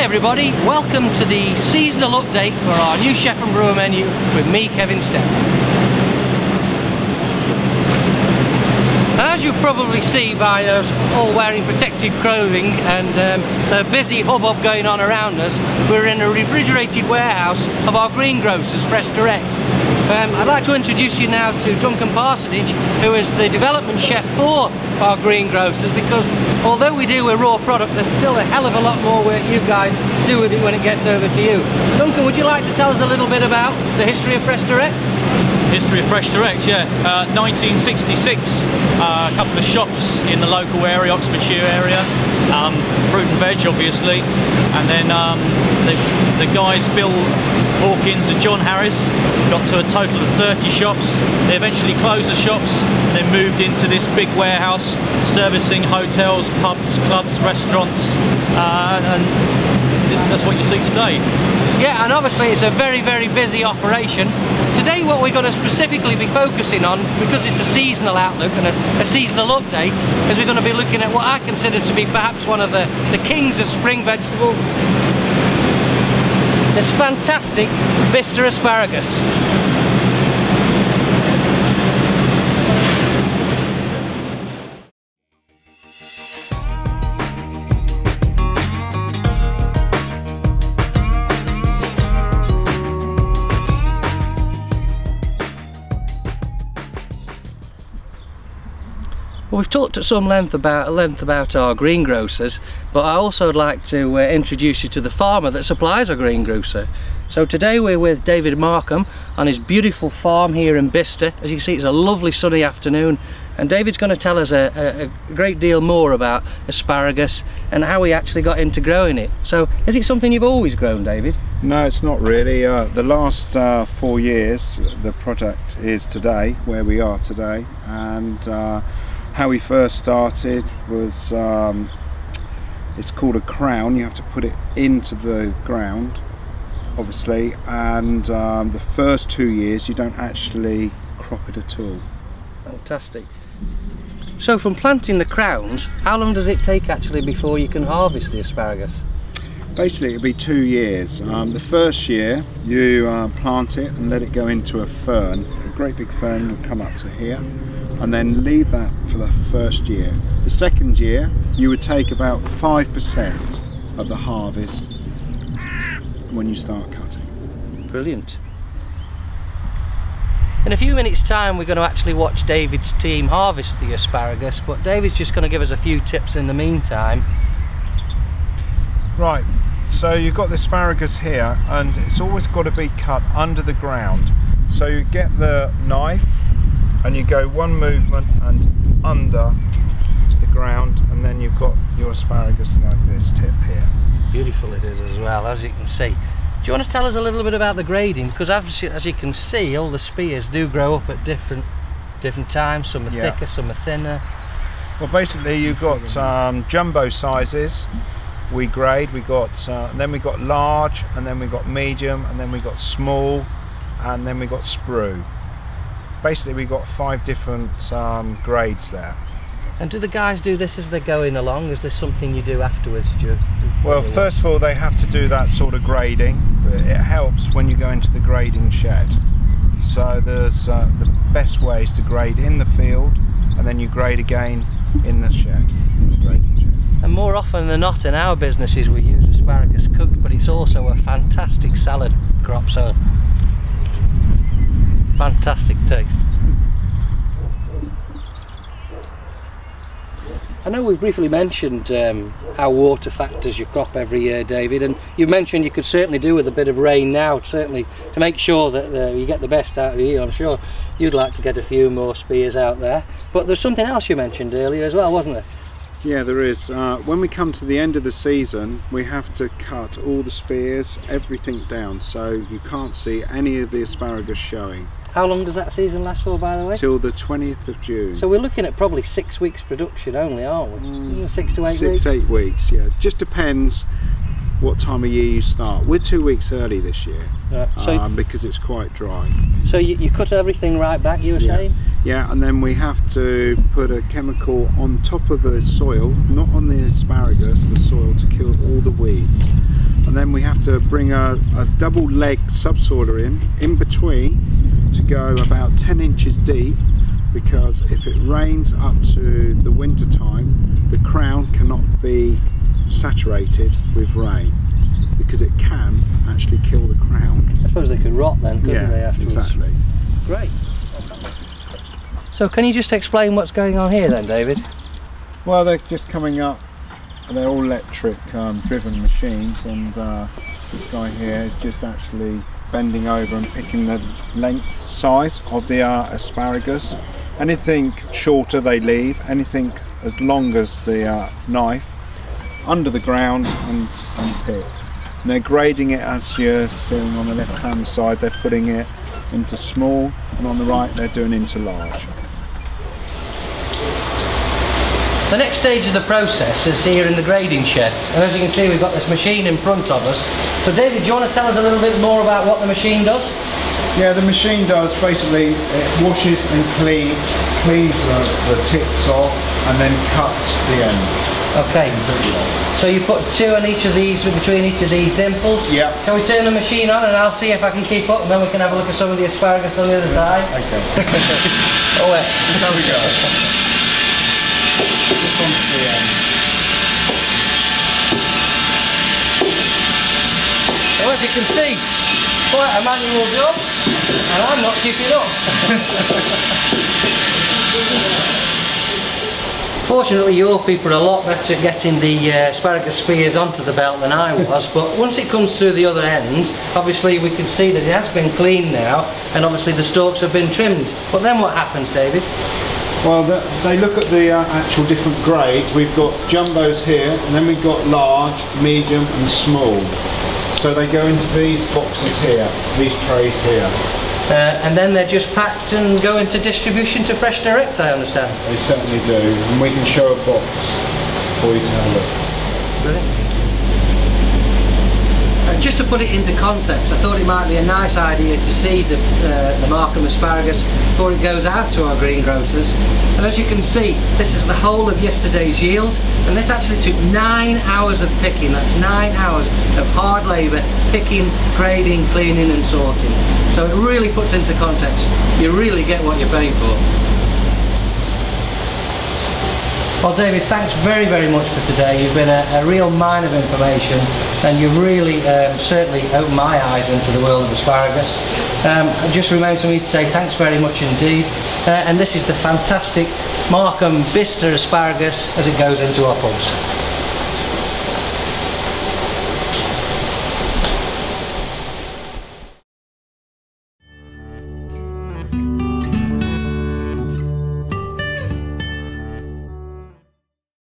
everybody, welcome to the seasonal update for our new Chef Brewer menu with me, Kevin Stepp. As you probably see by us all wearing protective clothing and the busy hubbub going on around us, we're in a refrigerated warehouse of our greengrocers, Fresh Direct. I'd like to introduce you now to Duncan Parsonage, who is the development chef for our greengrocers, because although we do a raw product, there's still a hell of a lot more work you guys do with it when it gets over to you. Duncan, would you like to tell us a little bit about the history of Fresh Direct? History of Fresh Direct, yeah. 1966, a couple of shops in the local area, Oxfordshire area, fruit and veg obviously, and then the guys Bill Hawkins and John Harris got to a total of 30 shops. They eventually closed the shops, then moved into this big warehouse servicing hotels, pubs, clubs, restaurants, and that's what you see today. Yeah, and obviously it's a very, very busy operation. Today what we're going to specifically be focusing on, because it's a seasonal outlook and a seasonal update, is we're going to be looking at what I consider to be perhaps one of the kings of spring vegetables. This fantastic Bicester asparagus. Well, we've talked at some length about our greengrocers, but I also would like to introduce you to the farmer that supplies our greengrocer. So today we're with David Markham on his beautiful farm here in Bicester. As you can see, it's a lovely sunny afternoon, and David's going to tell us a great deal more about asparagus and how he actually got into growing it. So is it something you've always grown, David? No, it's not really. The last 4 years the project is today, where we are today, and how we first started was, it's called a crown. You have to put it into the ground, obviously, and the first 2 years you don't actually crop it at all. Fantastic. So from planting the crowns, how long does it take actually before you can harvest the asparagus? Basically it'll be 2 years. The first year you plant it and let it go into a fern. A great big fern will come up to here, and then leave that for the first year. The second year you would take about 5% of the harvest when you start cutting. Brilliant. In a few minutes time we're going to actually watch David's team harvest the asparagus, but David's just going to give us a few tips in the meantime. Right, so you've got the asparagus here, and it's always got to be cut under the ground. So you get the knife and you go one movement and under the ground, and then you've got your asparagus like this tip here. Beautiful it is as well, as you can see. Do you want to tell us a little bit about the grading? Because as you can see, all the spears do grow up at different times. Some are thicker, some are thinner. Well, basically you've got jumbo sizes. We grade. We got and then we got large, and then we got medium, and then we got small, and then we got sprue. Basically we got 5 different grades there. And do the guys do this as they're going along? Is there something you do afterwards? Well, first of all they have to do that sort of grading. It helps when you go into the grading shed. So there's the best way is to grade in the field, and then you grade again in the shed, in the grading shed. And more often than not in our businesses we use asparagus cooked, but it's also a fantastic salad crop, so fantastic taste. I know we've briefly mentioned how water factors your crop every year, David, and you mentioned you could certainly do with a bit of rain now, certainly to make sure that you get the best out of your yield. I'm sure you'd like to get a few more spears out there, but there's something else you mentioned earlier as well, wasn't there? Yeah, there is. When we come to the end of the season, we have to cut all the spears, everything down, so you can't see any of the asparagus showing. How long does that season last for, by the way? Till the 20th of June. So we're looking at probably 6 weeks production only, aren't we? 6 to 8 weeks? 6 to 8 weeks, yeah. Just depends what time of year you start. We're 2 weeks early this year, right. So, because it's quite dry. So you cut everything right back, you were saying? Yeah, and then we have to put a chemical on top of the soil, not on the asparagus, the soil, to kill all the weeds. and then we have to bring a double leg subsoiler in between to go about 10 inches deep, because if it rains up to the winter time, the crown cannot be saturated with rain, because it can actually kill the crown. I suppose they could rot then, couldn't they, afterwards? Exactly. Great. So can you just explain what's going on here then, David? Well, they're just coming up. They're all electric driven machines, and this guy here is just actually bending over and picking the length size of the asparagus. Anything shorter they leave, anything as long as the knife under the ground and pick. And they're grading it, as you're seeing on the left hand side, they're putting it into small, and on the right they're doing into large. The next stage of the process is here in the grading shed, and as you can see we've got this machine in front of us. So David, do you want to tell us a little bit more about what the machine does? Yeah, the machine does basically, it washes and cleans the tips off and then cuts the ends. Okay, so you put two on each of these, between each of these dimples? Yeah. Can we turn the machine on and I'll see if I can keep up, and then we can have a look at some of the asparagus on the other side? Okay. Oh wait. There we go. This one's the end. So as you can see, quite a manual job, and I'm not keeping up. Fortunately, your people are a lot better at getting the asparagus spears onto the belt than I was, but once it comes through the other end, obviously we can see that it has been cleaned now, and obviously the stalks have been trimmed. But then what happens, David? Well, they look at the actual different grades. We've got jumbos here, and then we've got large, medium and small. So they go into these boxes here, these trays here. And then they're just packed and go into distribution to Fresh Direct, I understand. They certainly do, and we can show a box for you to have a look. Brilliant. Just to put it into context, I thought it might be a nice idea to see the Markham asparagus before it goes out to our greengrocers. And as you can see, this is the whole of yesterday's yield, and this actually took 9 hours of picking. That's 9 hours of hard labour, picking, grading, cleaning and sorting. So it really puts into context. You really get what you're paying for. Well, David, thanks very, very much for today. You've been a real mine of information, and you've really certainly opened my eyes into the world of asparagus. It just remains for me to say thanks very much indeed. And this is the fantastic Markham Bicester asparagus as it goes into our pubs.